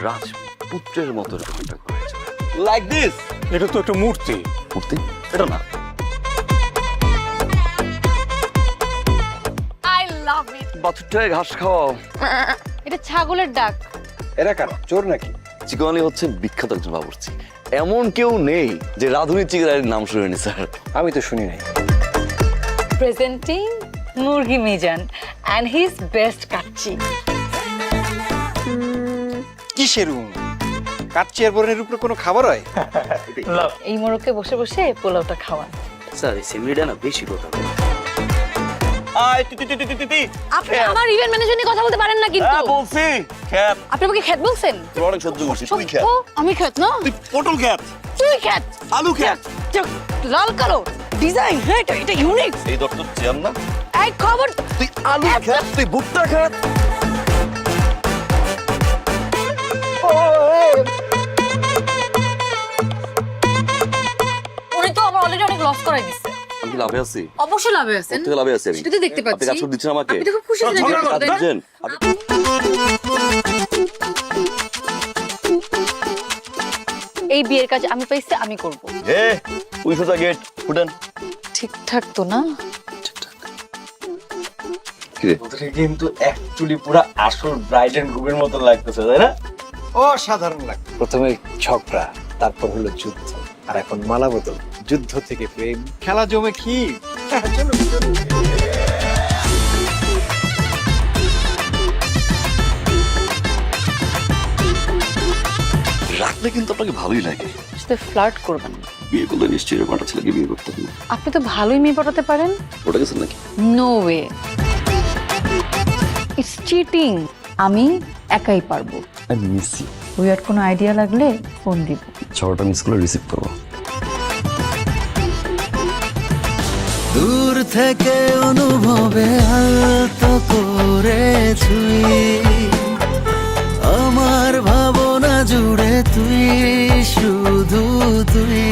রাজপুত্রের মতো একটা করেছে লাইক দিস। এটা তো একটা মূর্তি। মূর্তি এটা না। আই লাভ ইট। বাছুরটায় ঘাস খাওয়াও। এটা ছাগলের ডাক। এরা কারা, চোর নাকি? চিকন হচ্ছে বিখ্যাত একজন বাবুর্চি। এমন কেউ নেই যে রাধুনী চিকেনের নাম শুনেনি স্যার। আমি তো শুনি নাই। প্রেজেন্টিং মুরগি Mizan and his best kacchi. কিসের কাচ্চি আর বোনের উপরে কোনো খাবার হয়? এই মোড়কে বসে বসে পোলাওটা খাওয়ান। স্যার এই সেমিটা না বেশি কথা বলে। আপনি আমার ইভেন্ট ম্যানেজার নিয়ে কথা বলতে পারেন না কিন্তু। বলছি খ্যাত। আপনি আমাকে খেত বলছেন? তোর অনেক সহ্য করছি, তুই খ্যাত। ও, আমি খেত না, তুই পটল খ্যাত, তুই খেত। আলু খ্যাত। লাল কালো ডিজাইন, হ্যাঁ এটা ইউনিক। এই দত্তর চেয়ার না। এই খবর, তুই আলু খ্যাত, তুই ভুট্টা খ্যাত। উনি তো আমার অলরেডি অনেক লস করাই দিচ্ছে। আমি কি লাভে আছি? অবশ্যই লাভে আছেন। কোথেকে লাভে আছি আমি? সেটা তো দেখতে আপনি পাচ্ছি। কাজ করে দিচ্ছেন আমাকে। আপনি তো খুব খুশি ছিলেন ঝগড়া বিয়ের কাজ পরে। দিচ্ছেন। এই বিয়ের কাজ আমি পাইছি, আমি করব। এ ওই সোজা গেট ফুটেন। ঠিকঠাক তো না? কি রে? ওদের কিন্তু অ্যাকচুয়ালি পুরো আসল ব্রাইড এন্ড গ্রুমের মতো লাগতেছে, তাই না? অসাধারণ লাগে। প্রথমে ঝগড়া, তারপর হলো যুদ্ধ, আর এখন মালা বদল। যুদ্ধ থেকে প্রেম, খেলা জমে কি। চলো, চলো। রাখলে কিন্তু আপনাকে ভালোই লাগে। সাথে ফ্লার্ট করবেন না। বিয়ে করলে নিশ্চয়ই এরকম একটা ছেলেকে বিয়ে করতে হবে। আপনি তো ভালোই মেয়ে পটাতে পারেন। ওটা গেছেন নাকি? No way, it's cheating. আমি একাই পারবো। আমি মিস ইউ। উইয়ার্ড কোনো আইডিয়া লাগলে ফোন দিব। ঝড়টা মিস করলে রিসিভ করবো। দূর থেকে অনুভবে হালতো করে ছুঁই, আমার ভাবনা জুড়ে তুই, শুধু তুই।